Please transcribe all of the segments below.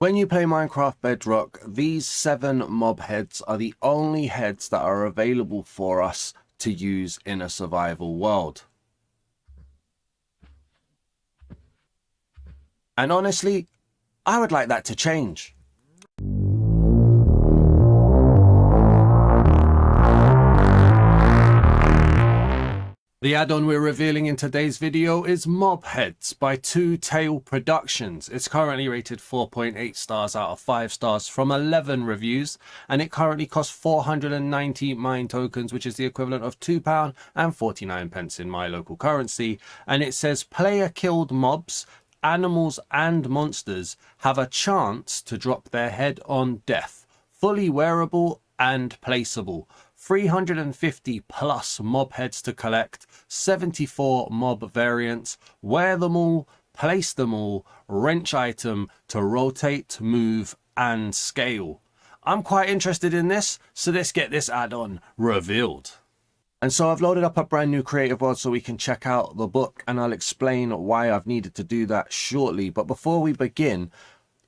When you play Minecraft Bedrock, these 7 mob heads are the only heads that are available for us to use in a survival world. And honestly, I would like that to change. The add-on we're revealing in today's video is Mob Heads by Two Tail Productions. It's currently rated 4.8 stars out of 5 stars from 11 reviews, and it currently costs 490 Minetokens, which is the equivalent of £2.49 in my local currency. And it says player killed mobs, animals and monsters have a chance to drop their head on death. Fully wearable and placeable. 350 plus mob heads to collect, 74 mob variants, wear them all, place them all, wrench item to rotate, move and scale. I'm quite interested in this, so let's get this add-on revealed. And so I've loaded up a brand new creative world so we can check out the book, and I'll explain why I've needed to do that shortly. But before we begin,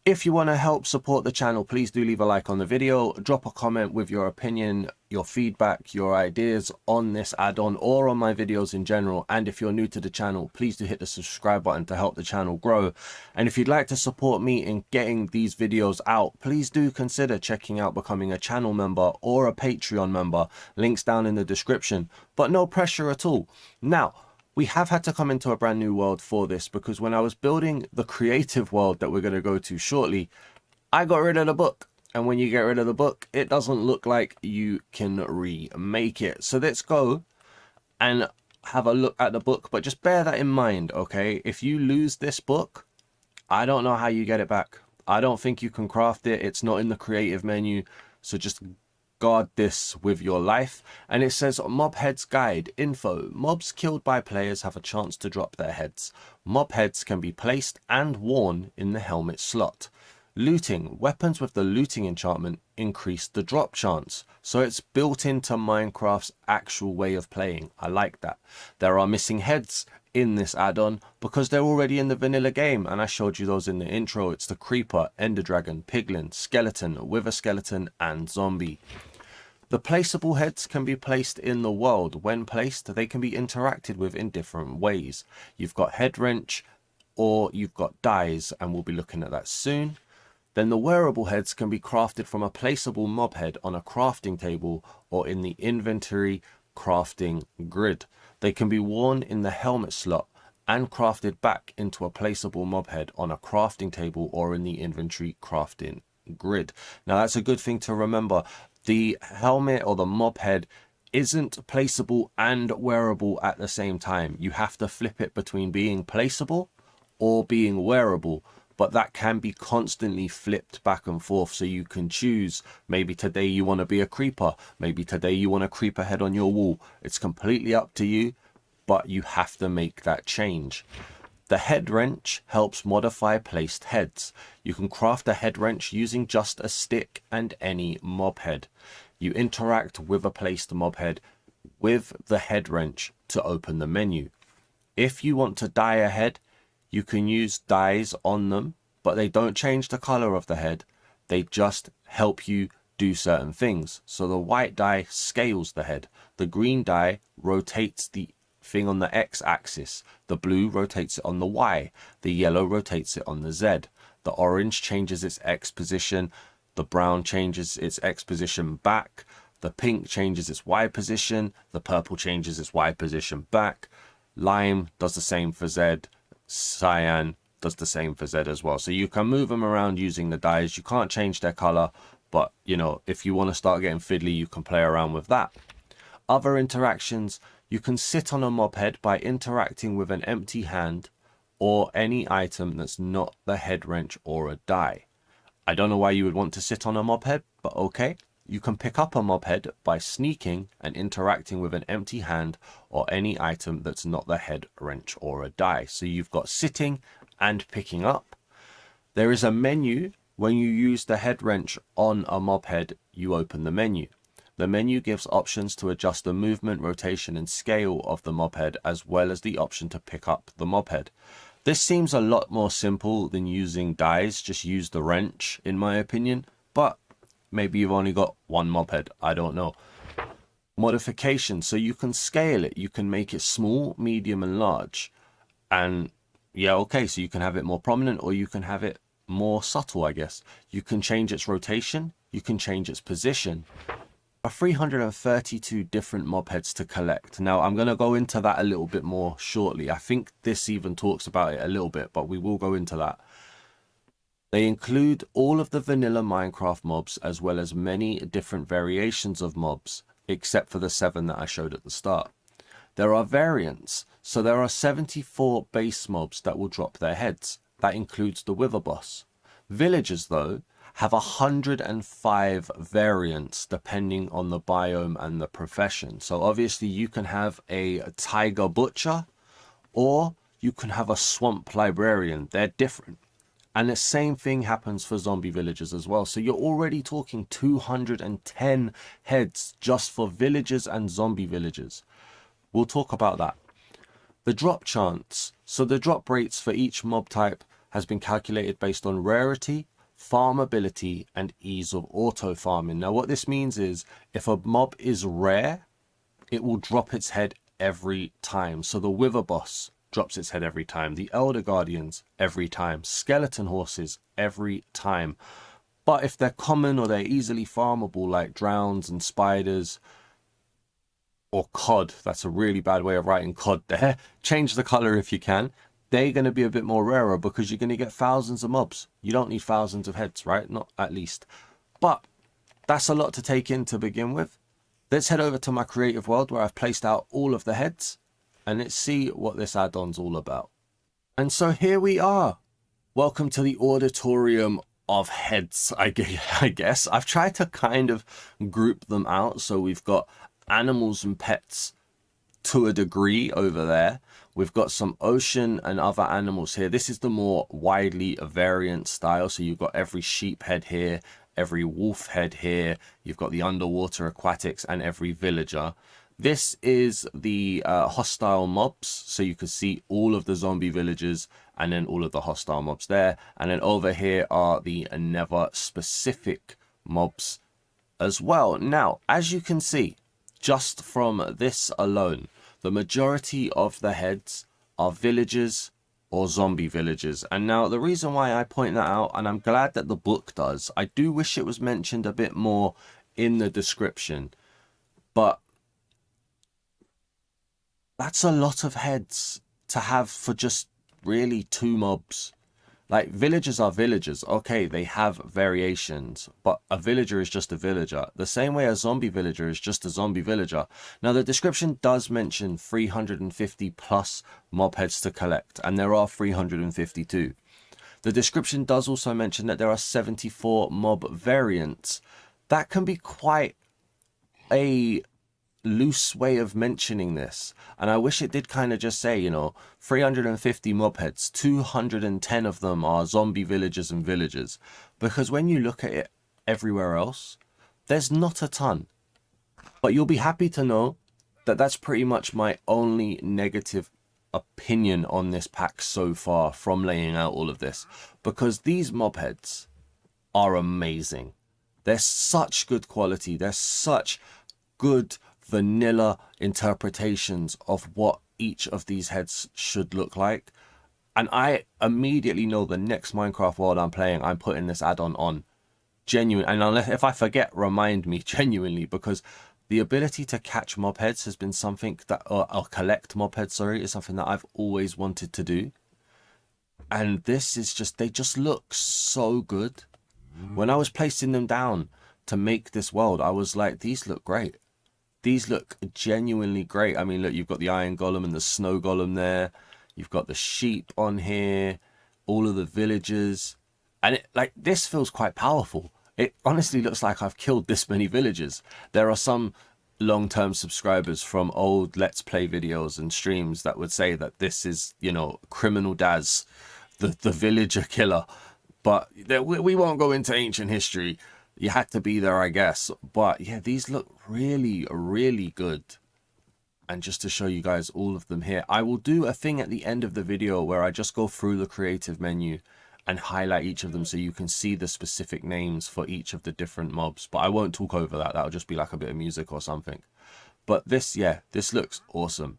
if you want to help support the channel, please do leave a like on the video, drop a comment with your opinion, your feedback, your ideas on this add-on or on my videos in general. And if you're new to the channel, please do hit the subscribe button to help the channel grow. And if you'd like to support me in getting these videos out, please do consider checking out becoming a channel member or a Patreon member. Links down in the description, but no pressure at all. Now, we have had to come into a brand new world for this, because when I was building the creative world that we're going to go to shortly, I got rid of the book. And when you get rid of the book, it doesn't look like you can remake it. So let's go and have a look at the book, but just bear that in mind, okay? If you lose this book, I don't know how you get it back. I don't think you can craft it. It's not in the creative menu. So just guard this with your life. And it says mob heads guide info. Mobs killed by players have a chance to drop their heads. Mob heads can be placed and worn in the helmet slot. Looting. Weapons with the looting enchantment increase the drop chance. So it's built into Minecraft's actual way of playing. I like that. There are missing heads in this add-on because they're already in the vanilla game, and I showed you those in the intro. It's the creeper, ender dragon, piglin, skeleton, wither skeleton and zombie. The placeable heads can be placed in the world. When placed, they can be interacted with in different ways. You've got head wrench or you've got dies, and we'll be looking at that soon. Then the wearable heads can be crafted from a placeable mob head on a crafting table or in the inventory crafting grid. They can be worn in the helmet slot and crafted back into a placeable mob head on a crafting table or in the inventory crafting grid. Now that's a good thing to remember. The helmet or the mob head isn't placeable and wearable at the same time. You have to flip it between being placeable or being wearable, but that can be constantly flipped back and forth. So you can choose, maybe today you want to be a creeper, maybe today you want a creeper head on your wall. It's completely up to you, but you have to make that change. The head wrench helps modify placed heads. You can craft a head wrench using just a stick and any mob head. You interact with a placed mob head with the head wrench to open the menu. If you want to dye a head, you can use dyes on them, but they don't change the color of the head. They just help you do certain things. So the white dye scales the head. The green dye rotates the thing on the x-axis. The blue rotates it on the y. The yellow rotates it on the z. The orange changes its x position. The brown changes its x position back. The pink changes its y position. The purple changes its y position back. Lime does the same for z. Cyan does the same for z as well. So you can move them around using the dyes. You can't change their color, but you know, if you want to start getting fiddly, you can play around with that. Other interactions. You can sit on a mob head by interacting with an empty hand or any item that's not the head wrench or a die. I don't know why you would want to sit on a mob head, but okay. You can pick up a mob head by sneaking and interacting with an empty hand or any item that's not the head wrench or a die. So you've got sitting and picking up. There is a menu. When you use the head wrench on a mob head, you open the menu. The menu gives options to adjust the movement, rotation and scale of the mob head, as well as the option to pick up the mob head. This seems a lot more simple than using dies. Just use the wrench, in my opinion. But maybe you've only got one mob head. I don't know. Modification. So you can scale it. You can make it small, medium, and large. And yeah, okay. So you can have it more prominent or you can have it more subtle, I guess. You can change its rotation. You can change its position. There are 332 different mob heads to collect. Now, I'm going to go into that a little bit more shortly. I think this even talks about it a little bit, but we will go into that. They include all of the vanilla Minecraft mobs, as well as many different variations of mobs, except for the 7 that I showed at the start. There are variants. So there are 74 base mobs that will drop their heads. That includes the Wither Boss. Villagers, though, have 105 variants depending on the biome and the profession. So obviously you can have a tiger butcher or you can have a swamp librarian. They're different. And the same thing happens for zombie villagers as well. So you're already talking 210 heads just for villagers and zombie villagers. We'll talk about that. The drop chance. So the drop rates for each mob type has been calculated based on rarity, farmability, and ease of auto farming. Now what this means is if a mob is rare, it will drop its head every time. So the Wither Boss drops its head every time. The Elder Guardians every time. Skeleton Horses every time. But if they're common or they're easily farmable like drowns and spiders or cod, that's a really bad way of writing cod there. Change the color if you can. They're going to be a bit more rarer because you're going to get thousands of mobs. You don't need thousands of heads, right? Not at least. But that's a lot to take in to begin with. Let's head over to my creative world where I've placed out all of the heads and let's see what this add-on's all about. And so here we are. Welcome to the auditorium of heads, I guess. I've tried to kind of group them out. So we've got animals and pets to a degree over there. We've got some ocean and other animals here. This is the more widely variant style. So you've got every sheep head here, every wolf head here. You've got the underwater aquatics and every villager. This is the hostile mobs. So you can see all of the zombie villagers and then all of the hostile mobs there. And then over here are the never specific mobs as well. Now, as you can see, just from this alone, the majority of the heads are villagers or zombie villagers. And now the reason why I point that out, and I'm glad that the book does, I do wish it was mentioned a bit more in the description, but that's a lot of heads to have for just really 2 mobs. Like, villagers are villagers. Okay, they have variations, but a villager is just a villager. The same way a zombie villager is just a zombie villager. Now, the description does mention 350 plus mob heads to collect, and there are 352. The description does also mention that there are 74 mob variants. That can be quite a loose way of mentioning this, and I wish it did kind of just say, you know, 350 mob heads, 210 of them are zombie villagers and villagers, because when you look at it everywhere else, there's not a ton. But you'll be happy to know that that's pretty much my only negative opinion on this pack so far from laying out all of this, because these mob heads are amazing. They're such good quality. They're such good vanilla interpretations of what each of these heads should look like. And I immediately know the next Minecraft world I'm playing, I'm putting this add-on on. Genuine. And unless, if I forget, remind me genuinely, because the ability to catch mob heads has been something that, or collect mob heads, sorry, is something that I've always wanted to do. And this is just, they just look so good. When I was placing them down to make this world, I was like, these look great. These look genuinely great. I mean, look, you've got the iron golem and the snow golem there. You've got the sheep on here, all of the villagers. And it, like, this feels quite powerful. It honestly looks like I've killed this many villagers. There are some long-term subscribers from old Let's Play videos and streams that would say that this is, you know, Criminal Daz, the villager killer. But we won't go into ancient history. You had to be there, I guess. But yeah, these look really, really good. And just to show you guys all of them here, I will do a thing at the end of the video where I just go through the creative menu and highlight each of them so you can see the specific names for each of the different mobs. But I won't talk over that. That'll just be like a bit of music or something. But this, yeah, this looks awesome.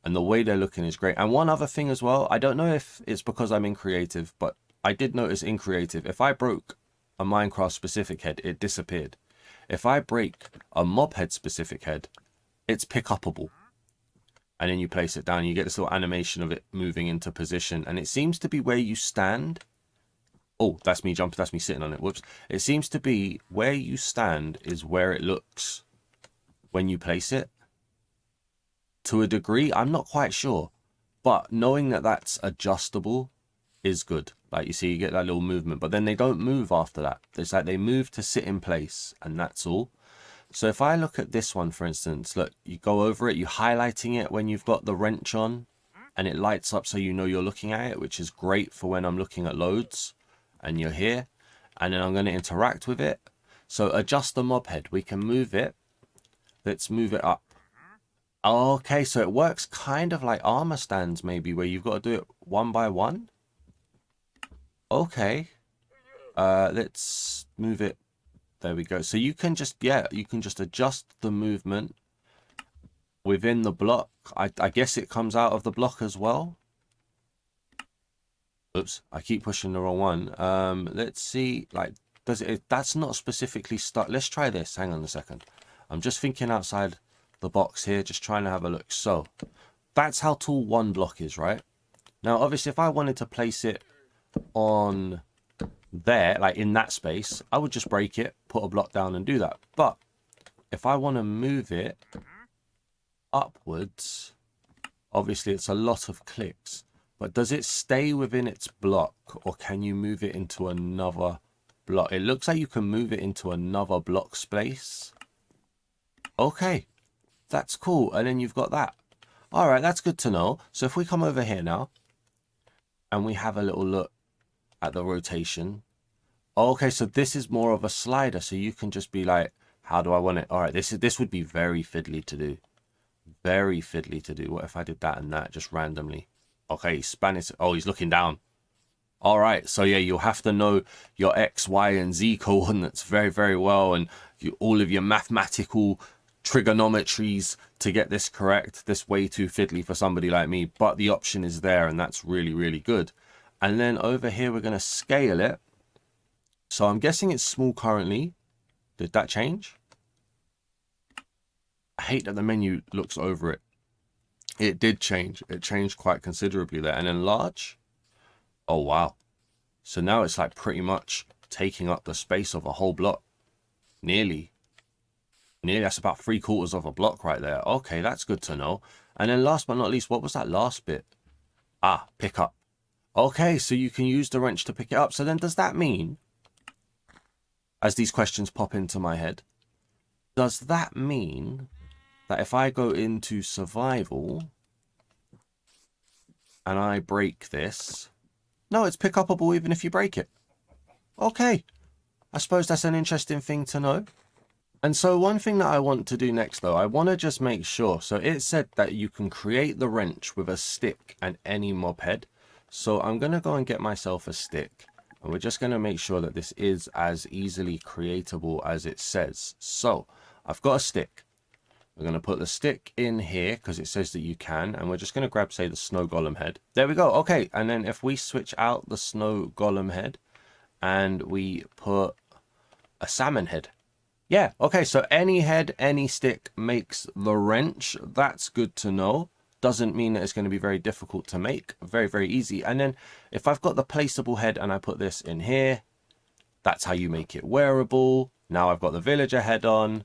And the way they're looking is great. And one other thing as well, I don't know if it's because I'm in creative, but I did notice in creative, if I broke a Minecraft specific head, it disappeared. If I break a mob head specific head, it's pick upable. And then you place it down, you get this little animation of it moving into position. And it seems to be where you stand. Oh, that's me jumping, that's me sitting on it. Whoops. It seems to be where you stand is where it looks when you place it. To a degree, I'm not quite sure. But knowing that that's adjustable is good. Like you see, you get that little movement. But then they don't move after that. It's like they move to sit in place. And that's all. So if I look at this one, for instance, look, you go over it. You're highlighting it when you've got the wrench on. And it lights up so you know you're looking at it. Which is great for when I'm looking at loads. And you're here. And then I'm going to interact with it. So adjust the mob head. We can move it. Let's move it up. Okay, so it works kind of like armor stands maybe, where you've got to do it one by one. Okay. Let's move it. There we go. So you can just, yeah, you can just adjust the movement within the block. I guess it comes out of the block as well. Oops, I keep pushing the wrong one. Let's see, like, does it, that's not specifically stuck. Let's try this. Hang on a second. I'm just thinking outside the box here, just trying to have a look. So that's how tall one block is, right? Now, obviously, if I wanted to place it on there, like in that space, I would just break it, put a block down and do that. But if I want to move it upwards, obviously it's a lot of clicks. But does it stay within its block, or can you move it into another block? It looks like you can move it into another block space. Okay, that's cool. And then you've got that. All right, that's good to know. So if we come over here now and we have a little look at the rotation. Okay, so this is more of a slider. So you can just be like, how do I want it? All right, this would be very fiddly to do. Very fiddly to do. What if I did that and that just randomly? Okay, Spanish. Oh, he's looking down. All right, so yeah, you'll have to know your X, Y, and Z coordinates very, very well, and all of your mathematical trigonometries to get this correct. This way too fiddly for somebody like me, but the option is there, and that's really, really good. And then over here, we're going to scale it. So I'm guessing it's small currently. Did that change? I hate that the menu looks over it. It did change. It changed quite considerably there. And then large. Oh, wow. So now it's like pretty much taking up the space of a whole block. Nearly. That's about 3/4 of a block right there. Okay, that's good to know. And then last but not least, what was that last bit? Ah, pick up. Okay, so you can use the wrench to pick it up. So then does that mean, as these questions pop into my head, does that mean that if I go into survival and I break this, no, it's pick upable even if you break it. Okay, I suppose that's an interesting thing to know. And so one thing that I want to do next, though, I want to just make sure. So it said that you can create the wrench with a stick and any mob head. So I'm going to go and get myself a stick. And we're just going to make sure that this is as easily creatable as it says. So I've got a stick. We're going to put the stick in here because it says that you can. And we're just going to grab, say, the snow golem head. There we go. Okay. And then if we switch out the snow golem head and we put a salmon head. Yeah, okay, so any head, any stick makes the wrench. That's good to know. Doesn't mean that it's going to be very difficult to make. Very, very easy. And then if I've got the placeable head and I put this in here, that's how you make it wearable. Now I've got the villager head on.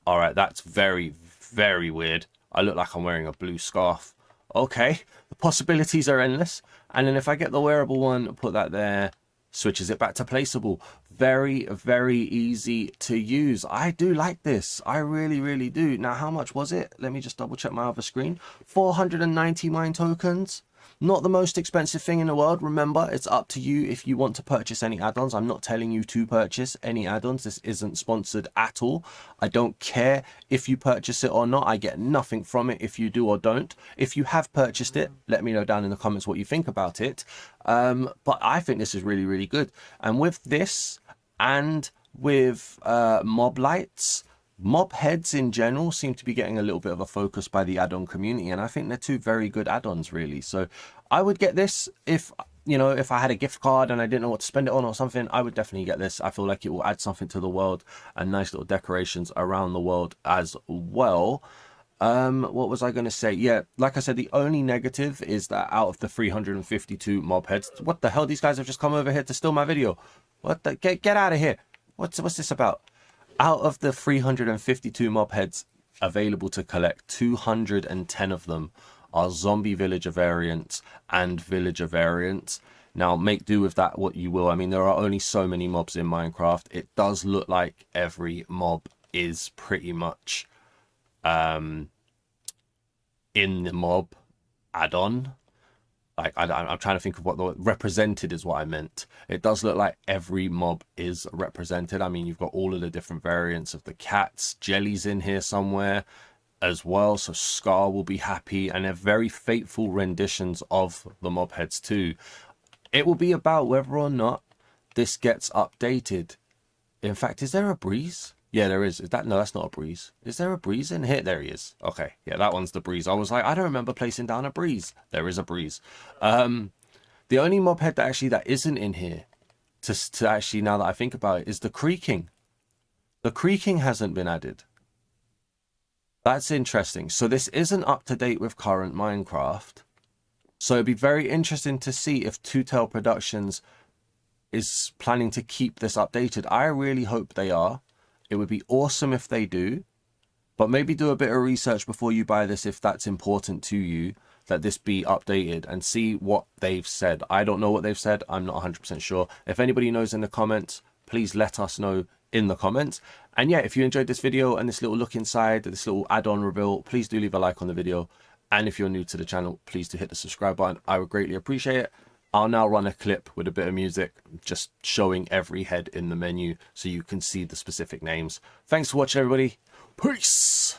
All right, that's very, very weird. I look like I'm wearing a blue scarf. Okay, the possibilities are endless. And then if I get the wearable one, put that there, switches it back to placeable. Very, very easy to use. I do like this. I really, really do. Now, how much was it? Let me just double check my other screen. 490 Minetokens. Not the most expensive thing in the world. Remember, it's up to you if you want to purchase any add-ons. I'm not telling you to purchase any add-ons. This isn't sponsored at all. I don't care if you purchase it or not. I get nothing from it if you do or don't. If you have purchased it, let me know down in the comments what you think about it. But I think this is really, really good. And with this and with mob lights, mob heads in general seem to be getting a little bit of a focus by the add-on community, and I think they're two very good add-ons, really. So I would get this if, you know, if I had a gift card and I didn't know what to spend it on or something. I would definitely get this. I feel like it will add something to the world and nice little decorations around the world as well. What was I going to say? Yeah, like I said, the only negative is that out of the 352 mob heads, what the hell, these guys have just come over here to steal my video. What the, get out of here. What's this about? Out of the 352 mob heads available to collect, 210 of them are zombie villager variants and villager variants. Now, make do with that what you will. I mean, there are only so many mobs in Minecraft. It does look like every mob is pretty much in the mob add-on. Like, I'm trying to think of what the represented is what I meant. It does look like every mob is represented. I mean, you've got all of the different variants of the cats. Jelly's in here somewhere as well, so Scar will be happy, and they're very faithful renditions of the mob heads too. It will be about whether or not this gets updated. In fact, is there a breeze? Yeah, there is. Is that, no, that's not a breeze. Is there a breeze in here? There he is. Okay, yeah, that one's the breeze. I was like, I don't remember placing down a breeze. There is a breeze. The only mob head that isn't in here, to actually, now that I think about it, is the creaking. The creaking hasn't been added. That's interesting. So this isn't up to date with current Minecraft. So it'd be very interesting to see if Two Tail Productions is planning to keep this updated. I really hope they are. It would be awesome if they do, but maybe do a bit of research before you buy this if that's important to you, that this be updated, and see what they've said. I don't know what they've said. I'm not 100% sure. If anybody knows in the comments, please let us know in the comments. And yeah, if you enjoyed this video and this little look inside, this little add-on reveal, please do leave a like on the video. And if you're new to the channel, please do hit the subscribe button. I would greatly appreciate it. I'll now run a clip with a bit of music just showing every head in the menu so you can see the specific names. Thanks for watching, everybody. Peace!